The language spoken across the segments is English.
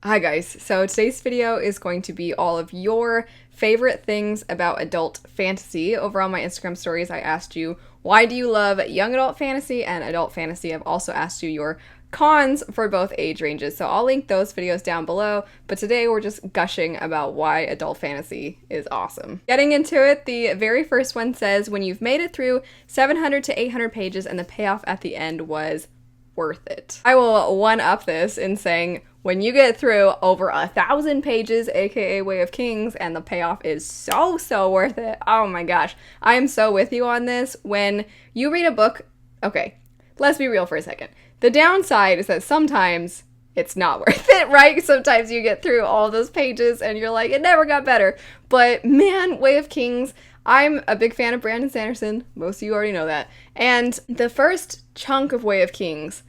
Hi guys, so today's video is going to be all of your favorite things about adult fantasy. Over on my Instagram stories, I asked you, why do you love young adult fantasy and adult fantasy? I've also asked you your cons for both age ranges, so I'll link those videos down below, but today we're just gushing about why adult fantasy is awesome. Getting into it, the very first one says, when you've made it through 700 to 800 pages and the payoff at the end was worth it. I will one-up this in saying, when you get through over 1,000 pages, aka Way of Kings, and the payoff is so worth it. Oh my gosh. I am so with you on this. When you read a book, okay, let's be real for a second. The downside is that sometimes it's not worth it, right? Sometimes you get through all those pages and you're like, it never got better. But man, Way of Kings, I'm a big fan of Brandon Sanderson. Most of you already know that. And the first chunk of Way of Kings,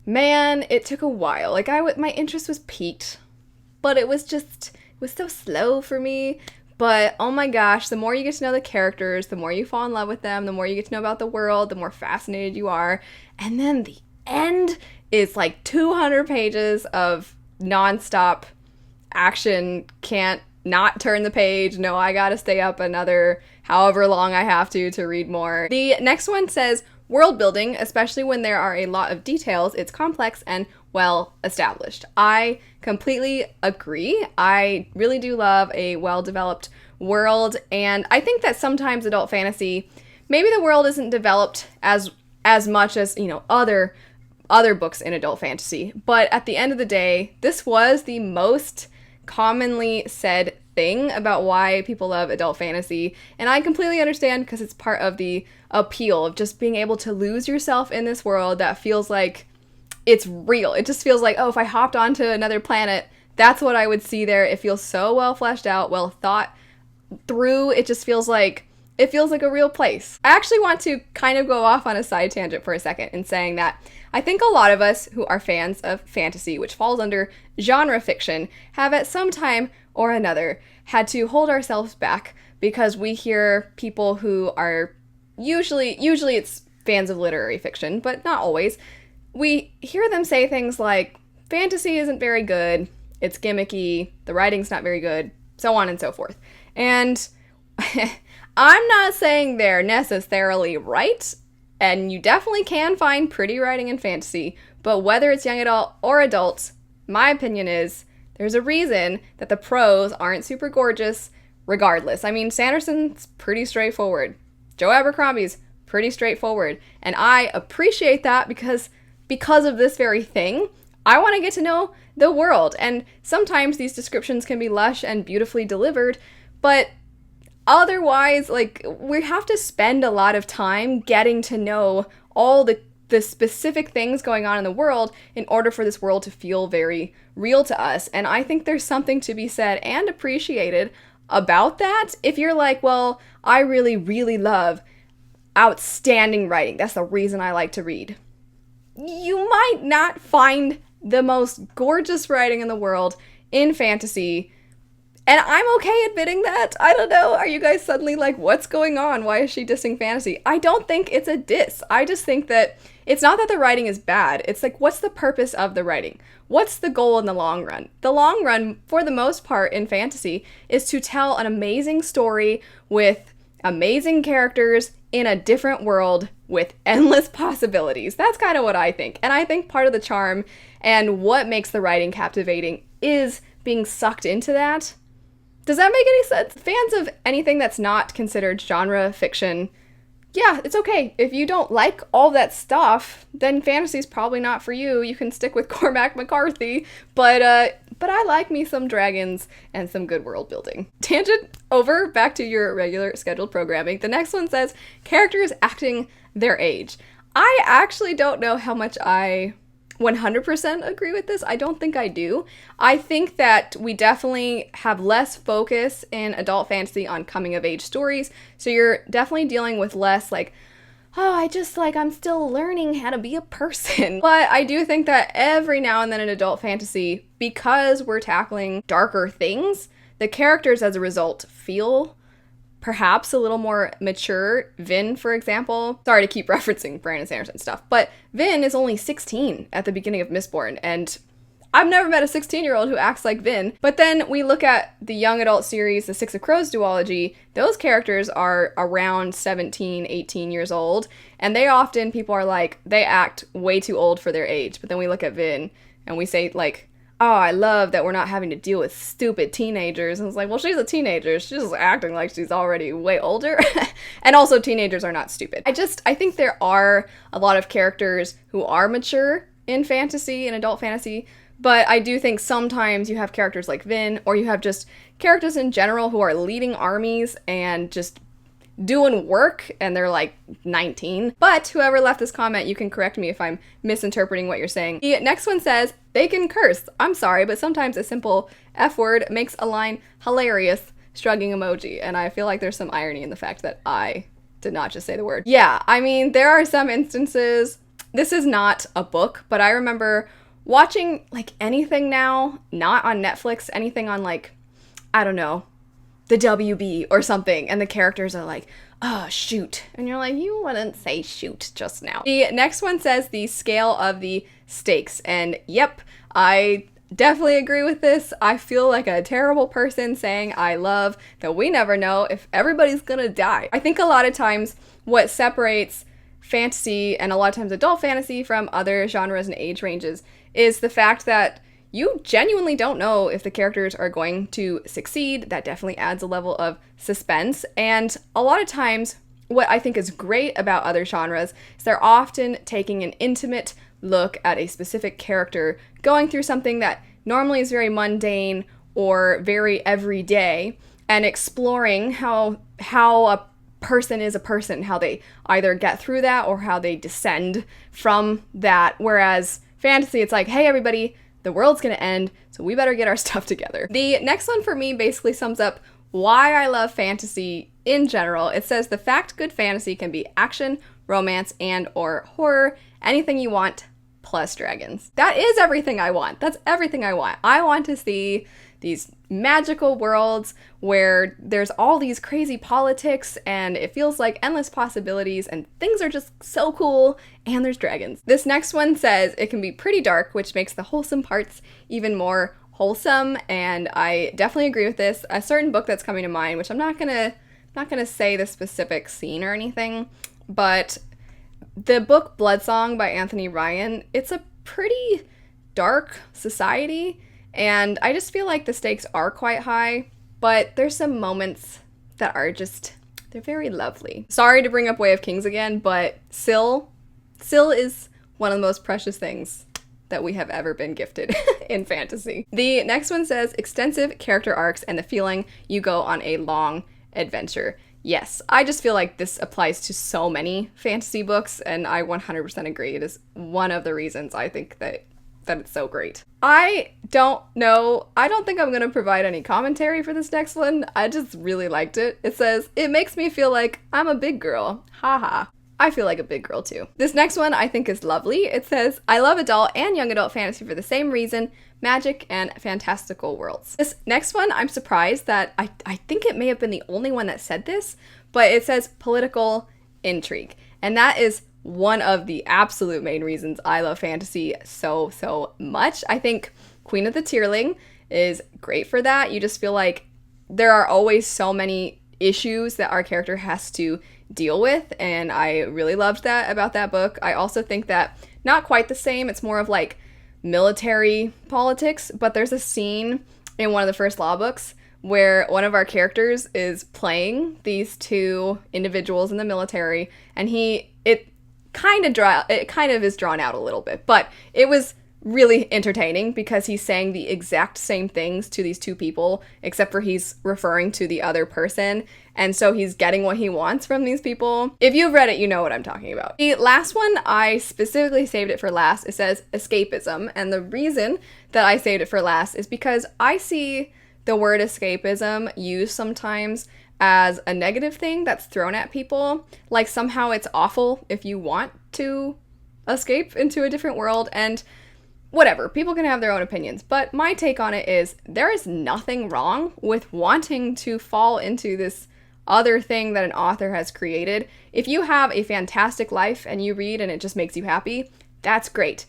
man, it took a while. Like, my interest was peaked, but it was so slow for me. But oh my gosh, the more you get to know the characters, the more you fall in love with them, the more you get to know about the world, the more fascinated you are. And then the end is like 200 pages of nonstop action, can't not turn the page. No, I gotta stay up another however long I have to read more. The next one says, world building, especially when there are a lot of details, it's complex and well established. I completely agree. I really do love a well-developed world, and I think that sometimes adult fantasy, maybe the world isn't developed as much as, you know, other books in adult fantasy, but at the end of the day, this was the most commonly said thing about why people love adult fantasy, and I completely understand because it's part of the appeal of just being able to lose yourself in this world that feels like it's real. It just feels like, oh, if I hopped onto another planet, that's what I would see there. It feels so well fleshed out, well thought through. It just feels like a real place. I actually want to kind of go off on a side tangent for a second in saying that I think a lot of us who are fans of fantasy, which falls under genre fiction, have at some time or another had to hold ourselves back because we hear people who are usually it's fans of literary fiction, but not always. We hear them say things like, fantasy isn't very good, it's gimmicky, the writing's not very good, so on and so forth. And I'm not saying they're necessarily right, and you definitely can find pretty writing in fantasy, but whether it's young adult or adult, my opinion is there's a reason that the prose aren't super gorgeous regardless. I mean, Sanderson's pretty straightforward. Joe Abercrombie's pretty straightforward, and I appreciate that because of this very thing. I want to get to know the world, and sometimes these descriptions can be lush and beautifully delivered, but otherwise, like, we have to spend a lot of time getting to know all the specific things going on in the world in order for this world to feel very real to us. And I think there's something to be said and appreciated about that. If you're like, well, I really love outstanding writing, that's the reason I like to read, you might not find the most gorgeous writing in the world in fantasy. And I'm okay admitting that. I don't know, are you guys suddenly like, what's going on? Why is she dissing fantasy? I don't think it's a diss. I just think that it's not that the writing is bad. It's like, what's the purpose of the writing? What's the goal in the long run? The long run, for the most part in fantasy, is to tell an amazing story with amazing characters in a different world with endless possibilities. That's kind of what I think. And I think part of the charm and what makes the writing captivating is being sucked into that. Does that make any sense? Fans of anything that's not considered genre fiction, yeah, it's okay. If you don't like all that stuff, then fantasy's probably not for you. You can stick with Cormac McCarthy, but I like me some dragons and some good world building. Tangent over, back to your regular scheduled programming. The next one says, characters acting their age. I actually don't know how much I 100% agree with this. I don't think I do. I think that we definitely have less focus in adult fantasy on coming of age stories. So you're definitely dealing with less like, oh, I'm still learning how to be a person. But I do think that every now and then in adult fantasy, because we're tackling darker things, the characters as a result feel perhaps a little more mature. Vin, for example, sorry to keep referencing Brandon Sanderson stuff, but Vin is only 16 at the beginning of Mistborn, and I've never met a 16-year-old who acts like Vin. But then we look at the young adult series, the Six of Crows duology. Those characters are around 17, 18 years old. And they often, people are like, they act way too old for their age. But then we look at Vin and we say like, oh, I love that we're not having to deal with stupid teenagers. And it's like, well, she's a teenager. She's just acting like she's already way older. And also teenagers are not stupid. I think there are a lot of characters who are mature in fantasy and adult fantasy. But I do think sometimes you have characters like Vin, or you have just characters in general who are leading armies and just doing work, and they're like 19. But whoever left this comment, you can correct me if I'm misinterpreting what you're saying. The next one says, they can curse. I'm sorry, but sometimes a simple F word makes a line hilarious, shrugging emoji. And I feel like there's some irony in the fact that I did not just say the word. Yeah, I mean, there are some instances, this is not a book, but I remember watching like anything now, not on Netflix, anything on like, I don't know, the WB or something, and the characters are like, oh, shoot. And you're like, you wouldn't say shoot just now. The next one says the scale of the stakes. And yep, I definitely agree with this. I feel like a terrible person saying I love that we never know if everybody's gonna die. I think a lot of times what separates fantasy and a lot of times adult fantasy from other genres and age ranges is the fact that you genuinely don't know if the characters are going to succeed. That definitely adds a level of suspense. And a lot of times, what I think is great about other genres is they're often taking an intimate look at a specific character, going through something that normally is very mundane or very everyday, and exploring how a person is a person, how they either get through that or how they descend from that. Whereas fantasy, it's like, hey, everybody, the world's gonna end, so we better get our stuff together. The next one for me basically sums up why I love fantasy in general. It says the fact good fantasy can be action, romance, and or horror, anything you want, plus dragons. That is everything I want. That's everything I want. I want to see these magical worlds where there's all these crazy politics and it feels like endless possibilities and things are just so cool, and there's dragons. This next one says it can be pretty dark, which makes the wholesome parts even more wholesome, and I definitely agree with this. A certain book that's coming to mind, which I'm not gonna say the specific scene or anything, but the book Bloodsong by Anthony Ryan, it's a pretty dark society. And I just feel like the stakes are quite high, but there's some moments that are just, they're very lovely. Sorry to bring up Way of Kings again, but Syl is one of the most precious things that we have ever been gifted in fantasy. The next one says, extensive character arcs and the feeling you go on a long adventure. Yes, I just feel like this applies to so many fantasy books, and I 100% agree. It is one of the reasons I think that it's so great. I don't know. I don't think I'm going to provide any commentary for this next one. I just really liked it. It says, it makes me feel like I'm a big girl. Haha. I feel like a big girl too. This next one I think is lovely. It says, I love adult and young adult fantasy for the same reason, magic and fantastical worlds. This next one, I'm surprised that I think it may have been the only one that said this, but it says political intrigue. And that is one of the absolute main reasons I love fantasy so much. I think Queen of the Tierling is great for that. You just feel like there are always so many issues that our character has to deal with, and I really loved that about that book. I also think that not quite the same, it's more of like military politics, but there's a scene in one of the first law books where one of our characters is playing these two individuals in the military, and it kind of is drawn out a little bit, but it was really entertaining because he's saying the exact same things to these two people, except for he's referring to the other person, and so he's getting what he wants from these people. If you've read it, you know what I'm talking about. The last one, I specifically saved it for last. It says escapism, and the reason that I saved it for last is because I see the word escapism used sometimes as a negative thing that's thrown at people, like somehow it's awful if you want to escape into a different world, and whatever, people can have their own opinions, but my take on it is there is nothing wrong with wanting to fall into this other thing that an author has created. If you have a fantastic life and you read and it just makes you happy, that's great.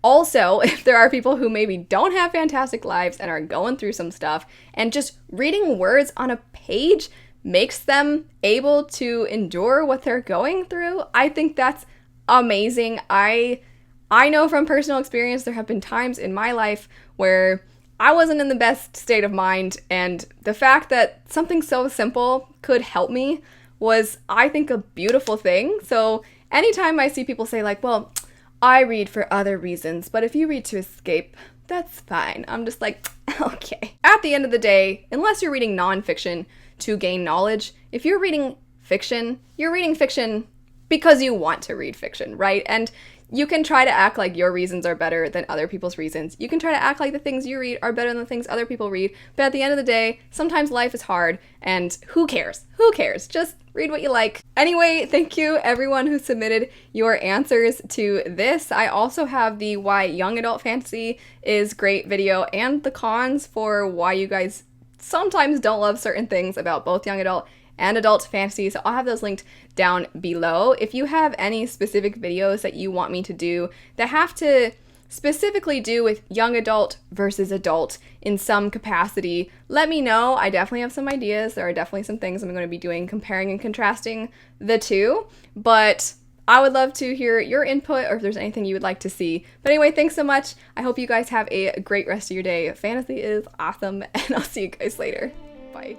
Also, if there are people who maybe don't have fantastic lives and are going through some stuff, and just reading words on a page makes them able to endure what they're going through, I think that's amazing. I know from personal experience there have been times in my life where I wasn't in the best state of mind, and the fact that something so simple could help me was, I think, a beautiful thing. So anytime I see people say like, well, I read for other reasons, but if you read to escape, that's fine. I'm just like, okay. At the end of the day, unless you're reading nonfiction to gain knowledge, if you're reading fiction, you're reading fiction because you want to read fiction, right? And you can try to act like your reasons are better than other people's reasons. You can try to act like the things you read are better than the things other people read. But at the end of the day, sometimes life is hard, and who cares? Who cares? Just read what you like. Anyway, thank you everyone who submitted your answers to this. I also have the why young adult fantasy is great video and the cons for why you guys sometimes don't love certain things about both young adult and adult fantasy, so I'll have those linked down below. If you have any specific videos that you want me to do that have to specifically do with young adult versus adult in some capacity, let me know. I definitely have some ideas. There are definitely some things I'm going to be doing comparing and contrasting the two, but I would love to hear your input or if there's anything you would like to see. But anyway, thanks so much. I hope you guys have a great rest of your day. Fantasy is awesome, and I'll see you guys later. Bye.